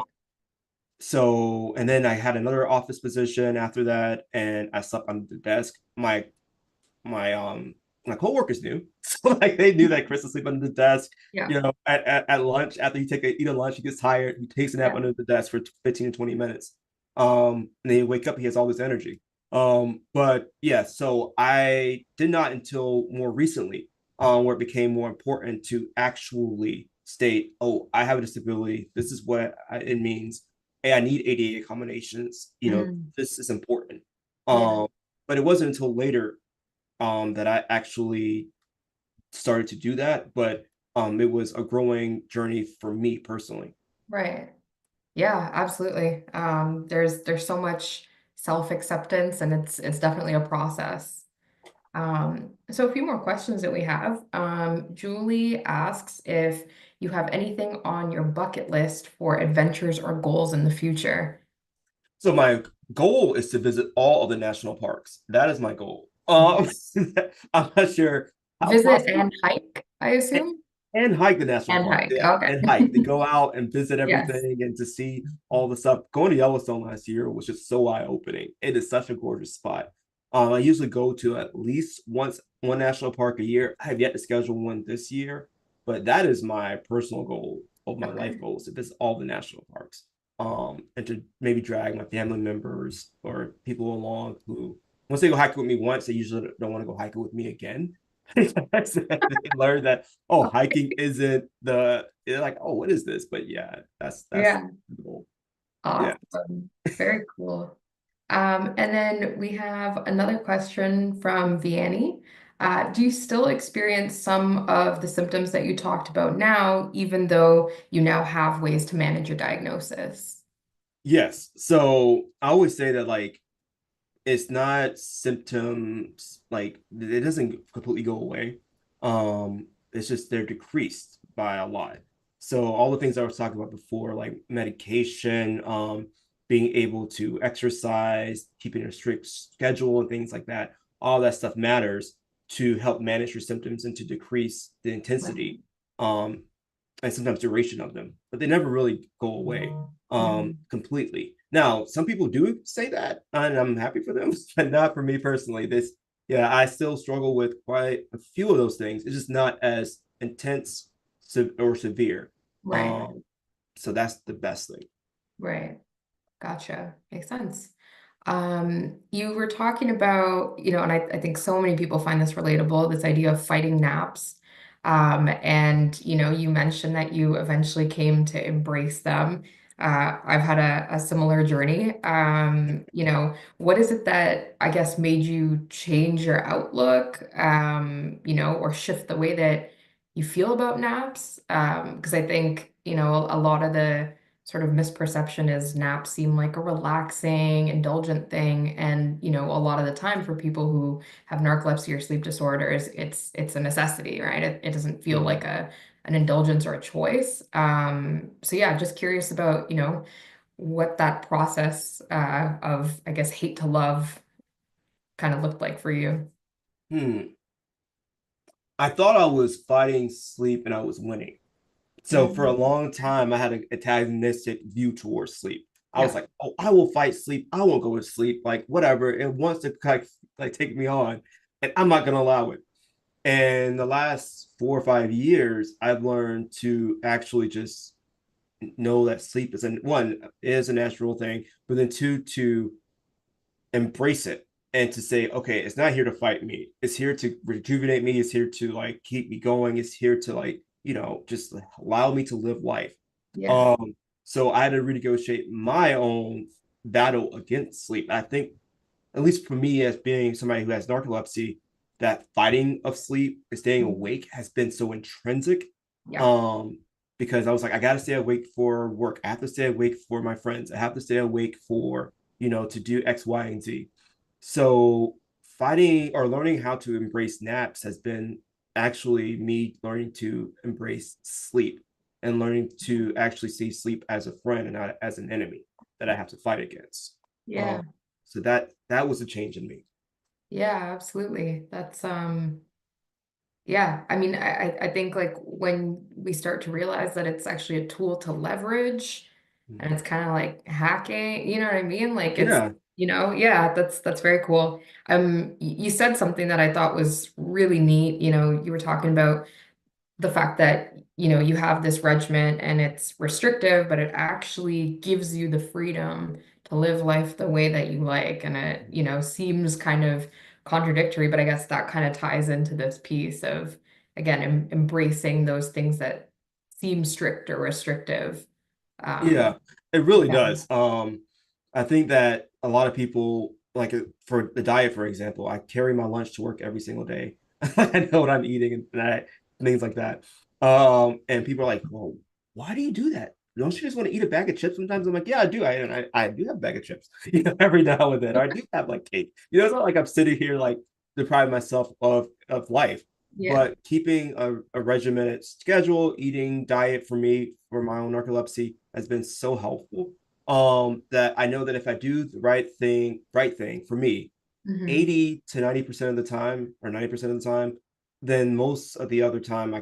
So, and then I had another office position after that, and I slept under the desk. My my coworkers knew, so like they knew that Chris was sleeping under the desk. Yeah. At lunch after he eat a lunch, he gets tired. He takes a nap Yeah. under the desk for 15 to 20 minutes. And then he wake up, he has all this energy. But yeah, so I did not until more recently, where it became more important to actually state, oh, I have a disability. This is what it means. Hey, I need ADA accommodations. Mm. This is important. Yeah. Um, but it wasn't until later that I actually started to do that. But it was a growing journey for me personally. Right. Yeah, absolutely. There's so much self-acceptance, and it's definitely a process. So a few more questions that we have. Julie asks if you have anything on your bucket list for adventures or goals in the future. So my goal is to visit all of the national parks. That is my goal. Okay. I'm not sure how Visit possible. and hike, I assume? And hike the national And park. hike. Yeah, Okay. and hike to go out and visit Yes. everything and to see all the stuff. Going to Yellowstone last year was just so eye-opening. It is such a gorgeous spot. I usually go to at least one national park a year. I have yet to schedule one this year, but that is my personal goal of my life Okay. goals to visit all the national parks. And to maybe drag my family members or people along who once they go hiking with me once, they usually don't want to go hiking with me again. They learn that, oh, hiking isn't they're like, oh, what is this? But yeah, that's Yeah. cool. Yeah. Awesome. Very cool. And then we have another question from Vianney. Do you still experience some of the symptoms that you talked about now, even though you now have ways to manage your diagnosis? Yes. So I always say that, like, it's not symptoms, like it doesn't completely go away. It's just they're decreased by a lot. So all the things I was talking about before, like medication, being able to exercise, keeping a strict schedule and things like that, all that stuff matters to help manage your symptoms and to decrease the Right. intensity. Um, and sometimes duration of them, but they never really go away Mhm. completely. Now, some people do say that, and I'm happy for them, but not for me personally. Yeah, I still struggle with quite a few of those things. It's just not as intense or severe. Right. Um, so that's the best thing. Right. Gotcha. Makes sense. You were talking about, and I think so many people find this relatable, this idea of fighting naps. And, you mentioned that you eventually came to embrace them. I've had a similar journey. What is it that I guess made you change your outlook, or shift the way that you feel about naps? Because I think, a lot of the sort of misperception is naps seem like a relaxing, indulgent thing. And, a lot of the time for people who have narcolepsy or sleep disorders, it's a necessity, right? It doesn't feel like Mhm. a an indulgence or a choice. So yeah, just curious about, what that process of, I guess, hate to love kind of looked like for you. Hmm. I thought I was fighting sleep and I was winning. So for a Mhm. long time, I had an antagonistic view towards sleep. I was Yeah. like, oh, I will fight sleep. I won't go to sleep. Like, whatever. It wants to like take me on, and I'm not going to allow it. And the last 4 or 5 years, I've learned to actually just know that sleep is one is a natural thing, but then two, to embrace it and to say, okay, it's not here to fight me. It's here to rejuvenate me. It's here to like keep me going. It's here to like, just allow me to live life. Yeah. So I had to renegotiate my own battle against sleep. I think, at least for me, as being somebody who has narcolepsy, that fighting of sleep and staying Mhm. awake has been so intrinsic. Yeah. Um, because I was like, I gotta stay awake for work. I have to stay awake for my friends. I have to stay awake for, to do X, Y, and Z. So fighting or learning how to embrace naps has been actually me learning to embrace sleep and learning to actually see sleep as a friend and not as an enemy that I have to fight against. Yeah. Um, so that was a change in me. Yeah, absolutely. That's yeah, I mean, I think like when we start to realize that it's actually a tool to leverage and it's kind of like hacking, you know what I mean? Like it's, Yeah. yeah, that's very cool. You said something that I thought was really neat. You were talking about the fact that you have this regimen and it's restrictive, but it actually gives you the freedom to live life the way that you like. And it seems kind of contradictory, but I guess that kind of ties into this piece of, again, embracing those things that seem strict or restrictive. Yeah, um it really yeah. does. I think that a lot of people like for the diet, for example, I carry my lunch to work every single day. I know what I'm eating and things like that. And people are like, "Well, why do you do that? Don't you just want to eat a bag of chips sometimes?" I'm like, "Yeah, I do. I do have a bag of chips, every now and then. Or I do have like cake. It's not like I'm sitting here like depriving myself of life, Yeah. but keeping a regimented schedule, eating diet for me for my own narcolepsy has been so helpful. That I know that if I do the right thing for me, Hmm. 80 to 90% of the time, or 90% of the time, then most of the other time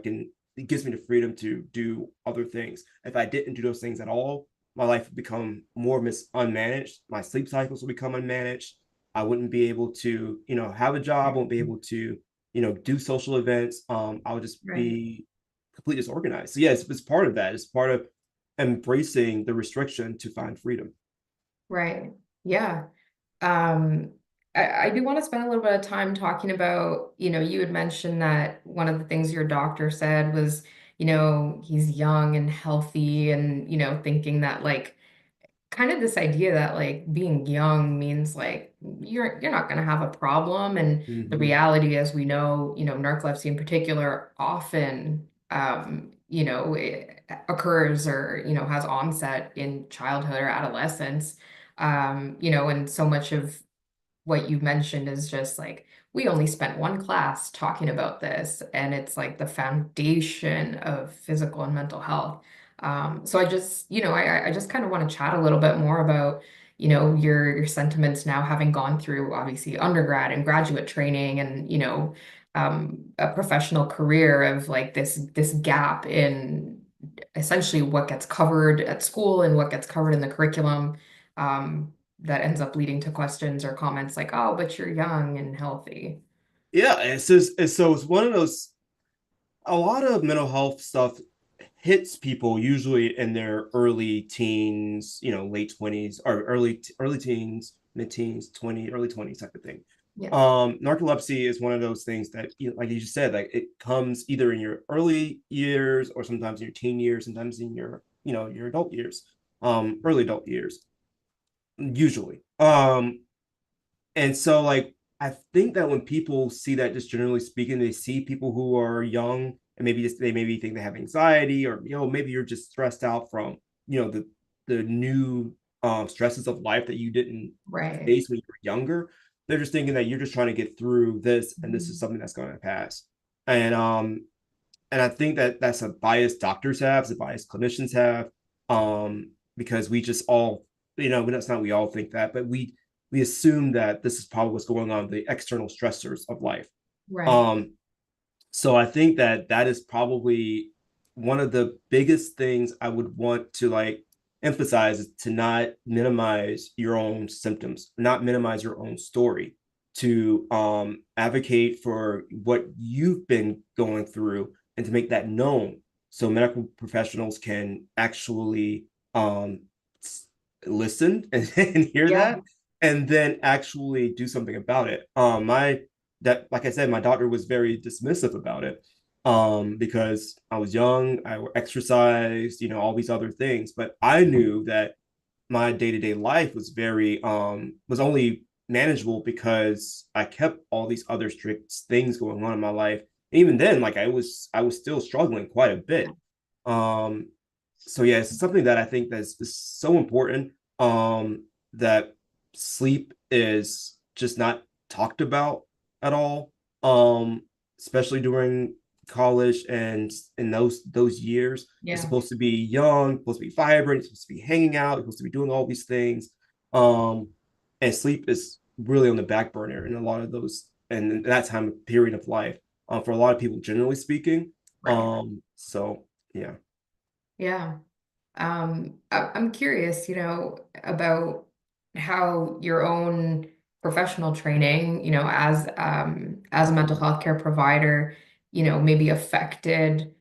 it gives me the freedom to do other things. If I didn't do those things at all, my life would become more unmanaged. My sleep cycles will become unmanaged. I wouldn't be able to, have a job, won't be able to, do social events. I would just Right. be completely disorganized. So yeah, it's part of that. It's part of embracing the restriction to find freedom. Right. Yeah. Um, I do want to spend a little bit of time talking about, you had mentioned that one of the things your doctor said was, he's young and healthy and, thinking that like kind of this idea that like being young means like you're not going to have a problem. And the Mm-hmm. reality, as we know, narcolepsy in particular often it occurs or has onset in childhood or adolescence. And so much of what you mentioned is just like we only spent one class talking about this, and it's like the foundation of physical and mental health. So I just, I just kind of want to chat a little bit more about, your sentiments now having gone through obviously undergrad and graduate training and, a professional career of like this gap in essentially what gets covered at school and what gets covered in the curriculum. That ends up leading to questions or comments like, "Oh, but you're young and healthy." Yeah, it's one of those. A lot of mental health stuff hits people usually in their early teens, late 20s, or early teens, mid-teens, 20, early 20s type of thing. Yeah. Narcolepsy is one of those things that, like you just said, like it comes either in your early years or sometimes in your teen years, sometimes in your adult years, early adult years, usually. And so like I think that when people see that, just generally speaking, they see people who are young and they maybe think they have anxiety, or maybe you're just stressed out from the new stresses of life that you didn't Right. face when you were younger. They're just thinking that you're just trying to get through this, and this is Mhm. something that's going to pass. And and I think that that's a bias doctors have, it's a bias clinicians have, because we just all, that's not we all think that, but we assume that this is probably what's going on, the external stressors of life. Right. Um, so I think that that is probably one of the biggest things I would want to like emphasize, is to not minimize your own symptoms, not minimize your own story, to advocate for what you've been going through and to make that known so medical professionals can actually listen and hear Yeah. that and then actually do something about it. My that like I said, my doctor was very dismissive about it, because I was young, I exercised, all these other things, but I knew that my day-to-day life was very was only manageable because I kept all these other strict things going on in my life. And even then, like I was still struggling quite a bit. Um, so yeah, it's something that I think is so important. That sleep is just not talked about at all. Um, Especially during college and in those years. You're Yeah. supposed to be young, supposed to be vibrant, you're supposed to be hanging out, you're supposed to be doing all these things. Um, and sleep is really on the back burner in a lot of those and that time period of life. For a lot of people, generally speaking. Right. So yeah. Yeah. I'm curious, about how your own professional training, as a mental health care provider, maybe affected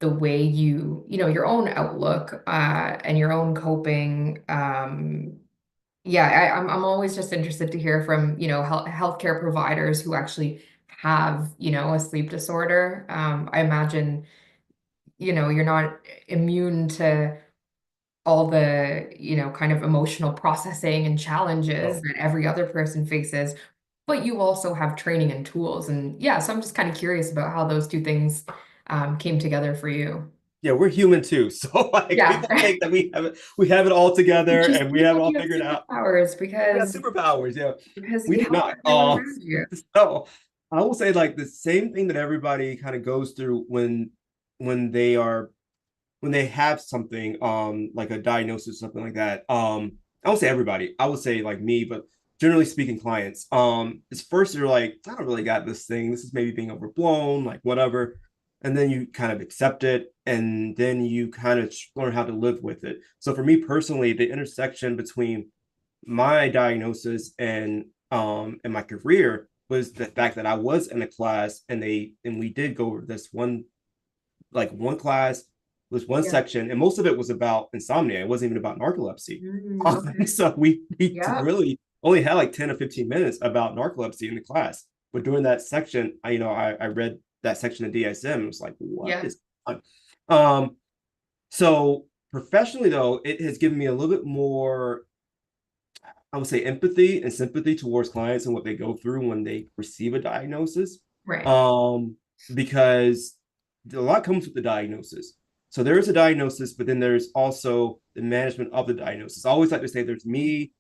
the way your own outlook, and your own coping. Yeah, I'm always just interested to hear from, healthcare providers who actually have, a sleep disorder. I imagine, you're not immune to all the, kind of emotional processing and challenges So that every other person faces, but you also have training and tools. And yeah, so I'm just kind of curious about how those two things came together for you. yeah, we're human too. So like Yeah. people think that we have it all together Which is and we have it people all you have figured out. superpowers We got because superpowers, yeah. We you do help not. everyone around you. So I will say like the same thing that everybody kind of goes through when they are when they have something like a diagnosis, something like that. I won't say everybody, I would say like me, but generally speaking, clients, it's first they're like, I don't really got this thing, this is maybe being overblown, like whatever, and then you kind of accept it and then you kind of learn how to live with it. So for me personally, the intersection between my diagnosis and my career was the fact that I was in a class and we did go over this one class was one Yeah. section, and most of it was about insomnia. It wasn't even about narcolepsy. Okay. So we Yeah. really only had like 10 or 15 minutes about narcolepsy in the class. But during that section, I read that section of DSM and was like, what Yeah. is on? Um, so professionally though, it has given me a little bit more, I would say, empathy and sympathy towards clients and what they go through when they receive a diagnosis. Right. Um, because a lot comes with the diagnosis. So there is a diagnosis, but then there's also the management of the diagnosis. I always like to say there's me,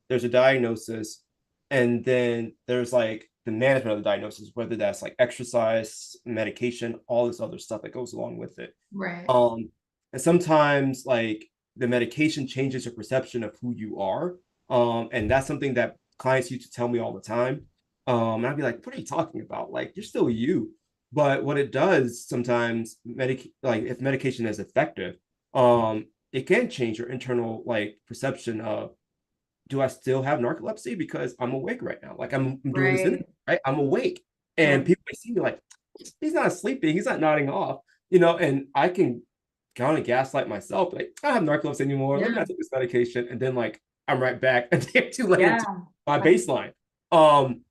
there's a diagnosis, and then there's like the management of the diagnosis, whether that's like exercise, medication, all this other stuff that goes along with it. Right. Um, and sometimes like the medication changes your perception of who you are. And that's something that clients used to tell me all the time. And I'd be like, what are you talking about? Like, you're still you. But what it does sometimes, like if medication is effective, it can change your internal like perception of, do I still have narcolepsy because I'm awake right now? Like I'm doing this, Right. right? I'm awake. And Right. people may see me like, he's not sleeping, he's not nodding off, and I can kind of gaslight myself, like, I don't have narcolepsy anymore. Let me Yeah. not take this medication. And then like I'm right back a day or two later to Yeah. my baseline. Um,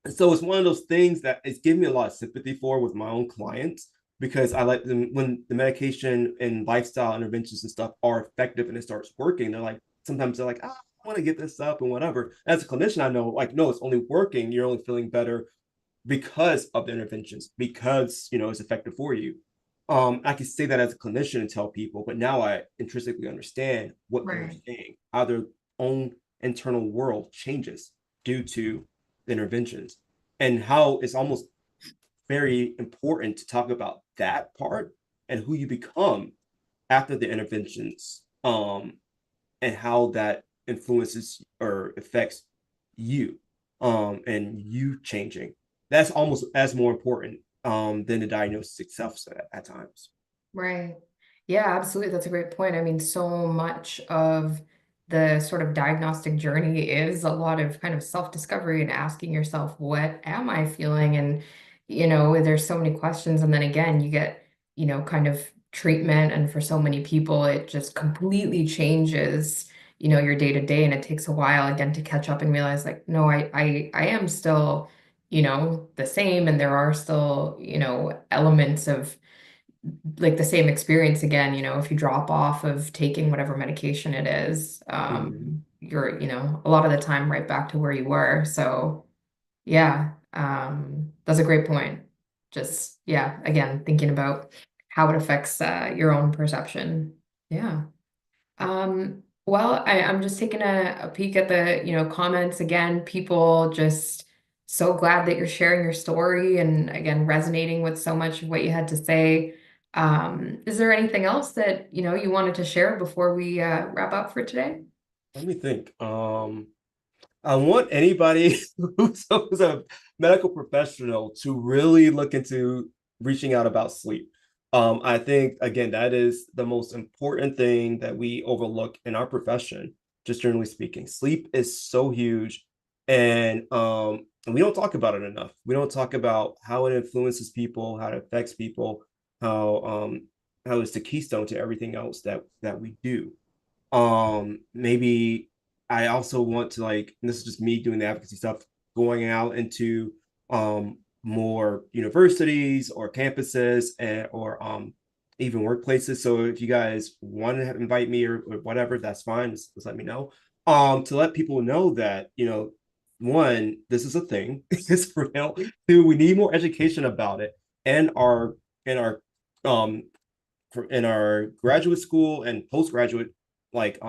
so it's one of those things that it's giving me a lot of sympathy for with my own clients because I let them when the medication and lifestyle interventions and stuff are effective and it starts working. They're like sometimes they're like, I want to get this up and whatever. As a clinician, I know like no, it's only working. You're only feeling better because of the interventions, because it's effective for you. I can say that as a clinician and tell people, but now I intrinsically understand what they're Right. saying, how their own internal world changes due to the interventions, and how it's almost very important to talk about that part and who you become after the interventions, and how that influences or affects you, and you changing. That's almost as more important than the diagnosis itself at times. Right. Yeah, absolutely. That's a great point. I mean, so much of the sort of diagnostic journey is a lot of kind of self-discovery and asking yourself, what am I feeling? And, there's so many questions. And then again, you get, kind of treatment. And for so many people, it just completely changes, your day to day. And it takes a while again to catch up and realize like, no, I am still, the same. And there are still, elements of like the same experience again, if you drop off of taking whatever medication it is, Mhm. you're, a lot of the time right back to where you were. So yeah, that's a great point. Just, yeah, again, thinking about how it affects your own perception. Yeah. Well, I'm just taking a peek at the, comments again, people just so glad that you're sharing your story and again, resonating with so much of what you had to say. Is there anything else that, you wanted to share before we wrap up for today? Let me think. I want anybody who's a medical professional to really look into reaching out about sleep. I think again that is the most important thing that we overlook in our profession, just generally speaking. Sleep is so huge, and we don't talk about it enough. We don't talk about how it influences people, how it affects people, how it's the keystone to everything else that we do. Maybe I also want to, like, and this is just me doing the advocacy stuff, going out into more universities or campuses, and or even workplaces. So if you guys want to invite me, or whatever, that's fine. Just let me know. To let people know that, one, this is a thing. It's real. Two, we need more education about it, and our um in our graduate school and postgraduate, like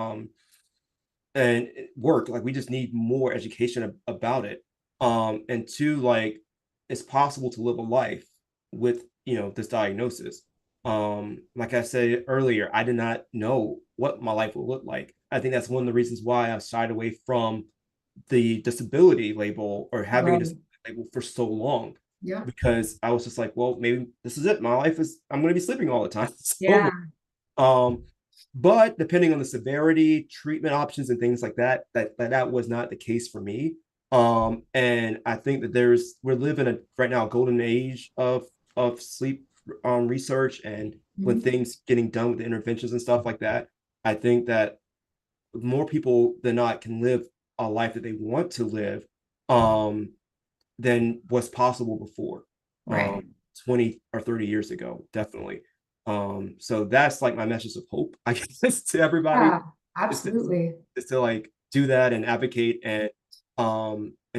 and work, like we just need more education about it. And two, like, it's possible to live a life with this diagnosis. Like I said earlier, I did not know what my life would look like. I think that's one of the reasons why I shied away from the disability label, or having a Right. disability label, for so long, Yeah. because I was just like, well, maybe this is it. My life is, I'm going to be sleeping all the time. Yeah. So um, but depending on the severity, treatment options, and things like that, that was not the case for me. And I think that we're living right now a golden age of sleep research, and when Mhm. things getting done with the interventions and stuff like that, I think that more people than not can live a life that they want to live, um, than was possible before, um, Right. 20 or 30 years ago, definitely. So that's like my message of hope, I guess, to everybody, Yeah, is to, absolutely. like do that and advocate, and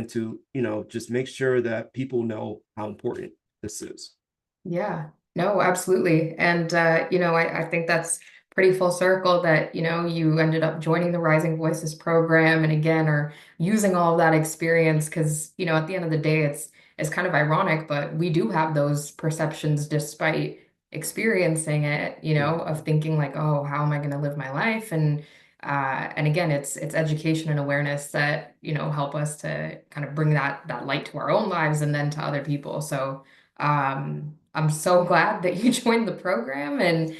to just make sure that people know how important this is. Yeah, no, absolutely. And I think that's pretty full circle that, you ended up joining the Rising Voices program and again are using all of that experience because, at the end of the day it's kind of ironic, but we do have those perceptions despite experiencing it, of Mhm. thinking like, oh, how am I going to live my life? And again, it's education and awareness that, help us to kind of bring that light to our own lives and then to other people. So I'm so glad that you joined the program and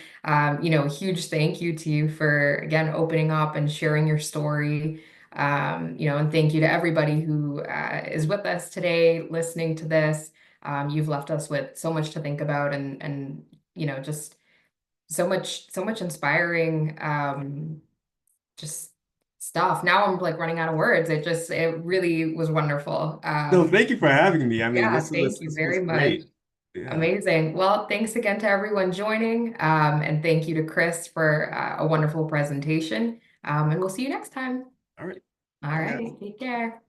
huge thank you to you for again opening up and sharing your story. And thank you to everybody who is with us today, listening to this. You've left us with so much to think about and just so much inspiring just stuff. Now I'm like running out of words. It really was wonderful. No, thank you for having me. I mean, Yeah, thank you this was very much. great. Yeah. Amazing. Well, thanks again to everyone joining. And thank you to Chris for a wonderful presentation. And we'll see you next time. All right. All Bye, right. guys. Take care.